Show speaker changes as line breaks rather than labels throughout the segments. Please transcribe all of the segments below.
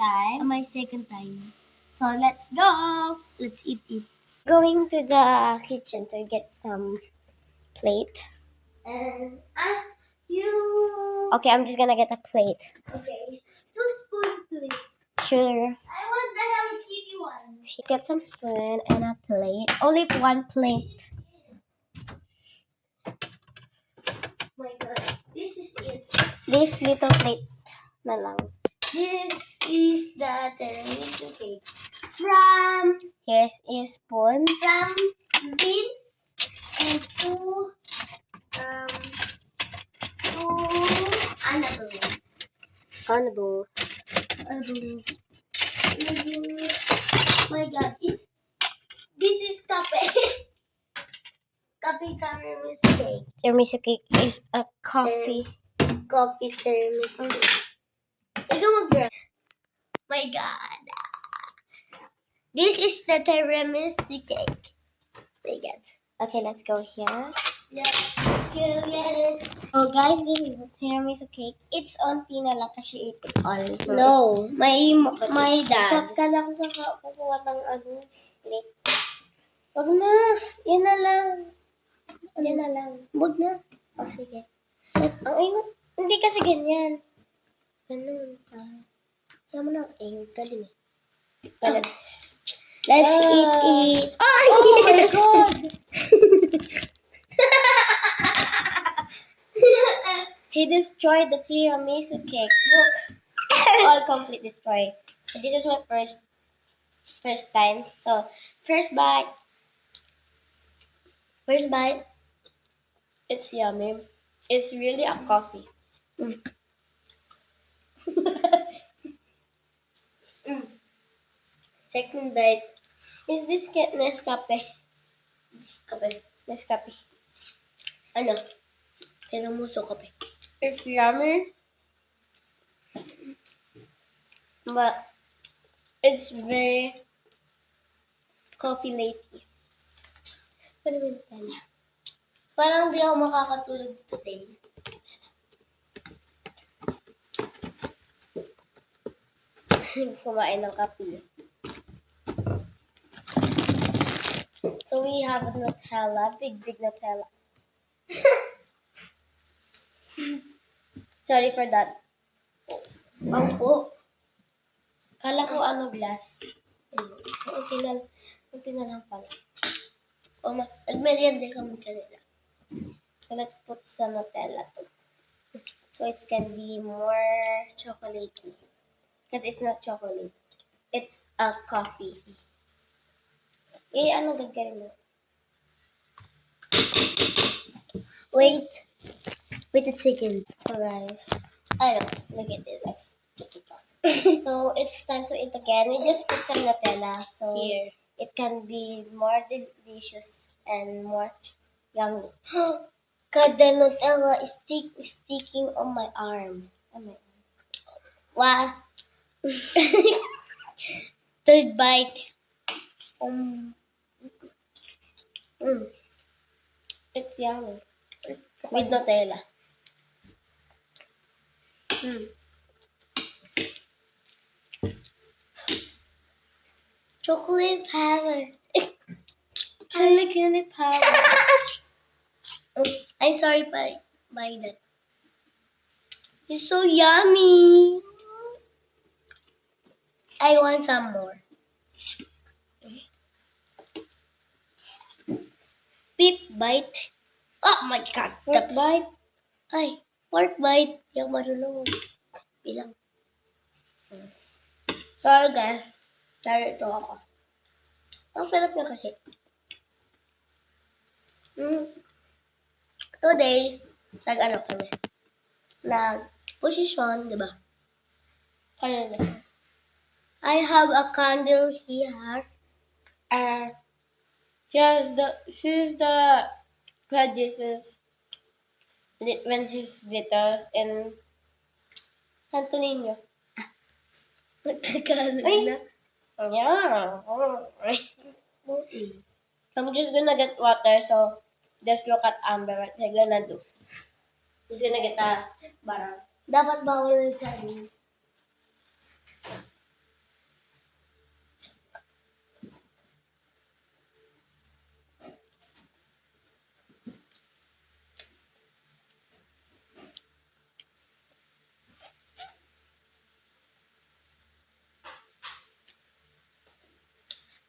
time, my second time. So let's go. Let's eat it. Going to the kitchen to get some plate. And you. Okay, I'm just gonna get a plate. Okay. 2 spoons, please. Sure. I want the Hello Kitty one. Get some spoon and a plate. Only 1 plate. Oh my god. This is it. This little plate na lang. This is the tiramisu cake. Here's a spoon. From Vince. And two Annabelle. My god, this is cafe. Cafe tiramisu cake. Tiramisu cake is a coffee. Coffee tiramisu. Ikaw mag-grab. My god. This is the tiramisu cake. My god. Okay, let's go here. Let's go get it. Oh guys, this is the tiramisu cake. It's on Tina lang kasi she ate it all. So no, my dad. Sakta lang kukuha ng plate. Wag na. Yan na lang. Yan na lang. Wag na. O sige. Ang ingat. Hindi kasi ganyan. Ganun. Kaya mo na ang ingat. Galing eh. Let's eat it. Oh my god! He destroyed the tiramisu cake. Look, it's all complete destroyed. This is my first time. So, first bite. First bite. It's yummy. It's really a coffee. Second bite. Is this Nescafe? Nescafe. Ano? Tiramisu kape. It's yummy. But it's very coffee lately. Parang di ako makakatulog today. Kumain ng kape. So we have a Nutella, big Nutella. Sorry for that. Kala ko glass. Kunti na lang pala. Nagmerienda kami kanila. So let's put some Nutella too. So it's gonna be more chocolatey. Because it's not chocolate. It's a coffee. Gagawin mo? Wait a second. So guys, look at this. So it's time to eat again. We just put some Nutella so here it can be more delicious and more yummy. God, the Nutella is sticking on my arm. Wow. Third bite. It's yummy. With Nutella. Chocolate power. Chocolate power. I'm sorry by that. It's so yummy. I want some more. Fifth bite. Oh my god. Fourth bite. Ay, fourth bite. Hindi ako marunong bilang. Sorry guys. Sorry ito ako. Ang sarap niya kasi. Today, kami. Nag-posisyon, di ba? I have a candle. He has. She's the Jesus when he's little in Santo Niño. Tagalog na. Yeah. I'm just gonna get water, so just look at Amber what they're gonna do. She's gonna get a barang. Dapat bawal ka rin.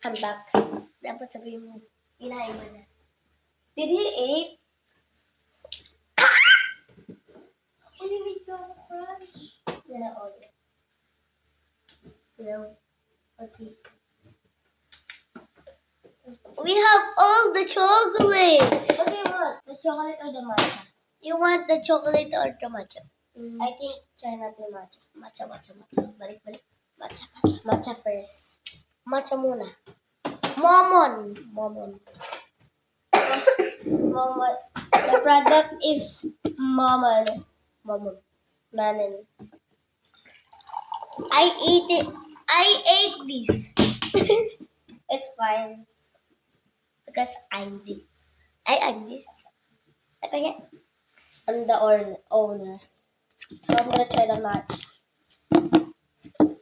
I'm back. Dapat sabihin mo, inahin mo na. Did he eat? Only with Choco Crunch. Yan ang order. No. Okay. We have all the chocolates. What do you want? The chocolate or the matcha? You want the chocolate or the matcha? I think try natin matcha. Matcha. Balik. Matcha. Matcha first. Matcha muna. Momon. Momon. The product is Momon. Manon. I ate this. It's fine. Because I'm this. I'm this. Okay. I'm the owner. So I'm gonna try the matcha.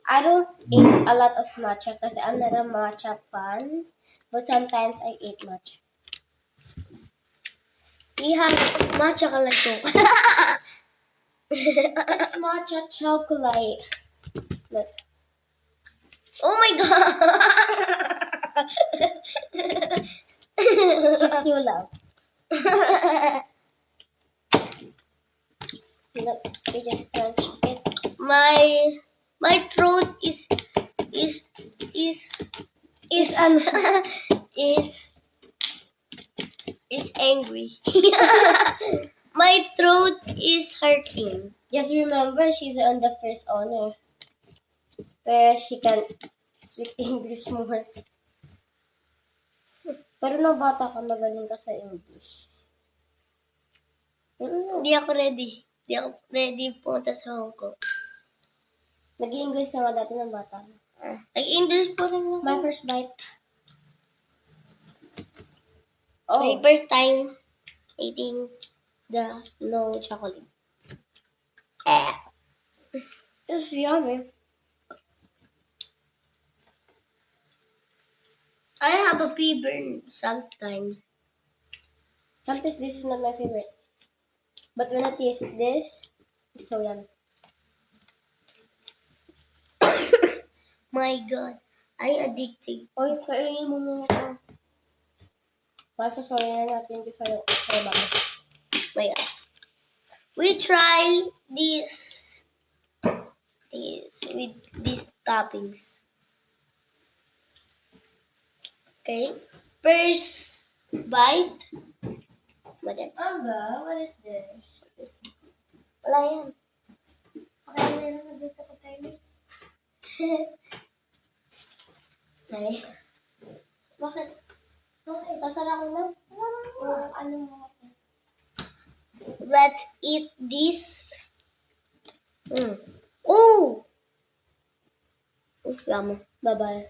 I don't eat a lot of matcha because I'm not a matcha fan. But sometimes I eat matcha. We have matcha chocolate. It's matcha chocolate. Look. Oh my god! She's too loud. Look, we just crunch it. My throat is angry. My throat is hurting. Just remember, she's on the first honor, where she can speak English more. Pero na bata ka, magaling ka sa English. Hindi ako ready. Hindi ako ready pumunta sa Hong Kong. Nag-English ka nga dati ng bata. Nag-English po rin ako. My first bite. Oh. My first time eating the no chocolate. It's yummy. I have a fever sometimes. Sometimes this is not my favorite. But when I taste this, it's so yummy. My God, I addicted. Oy, kainin mo muna ito. Masasabi na natin before bago. My God. We try this with these toppings. Okay, first bite. What is this? Wala yan. Okay, meron na dito sa container. Ay. Bakit? Sasara ko lang. Ano mo? Let's eat this. Oh! Yummy. Bye-bye.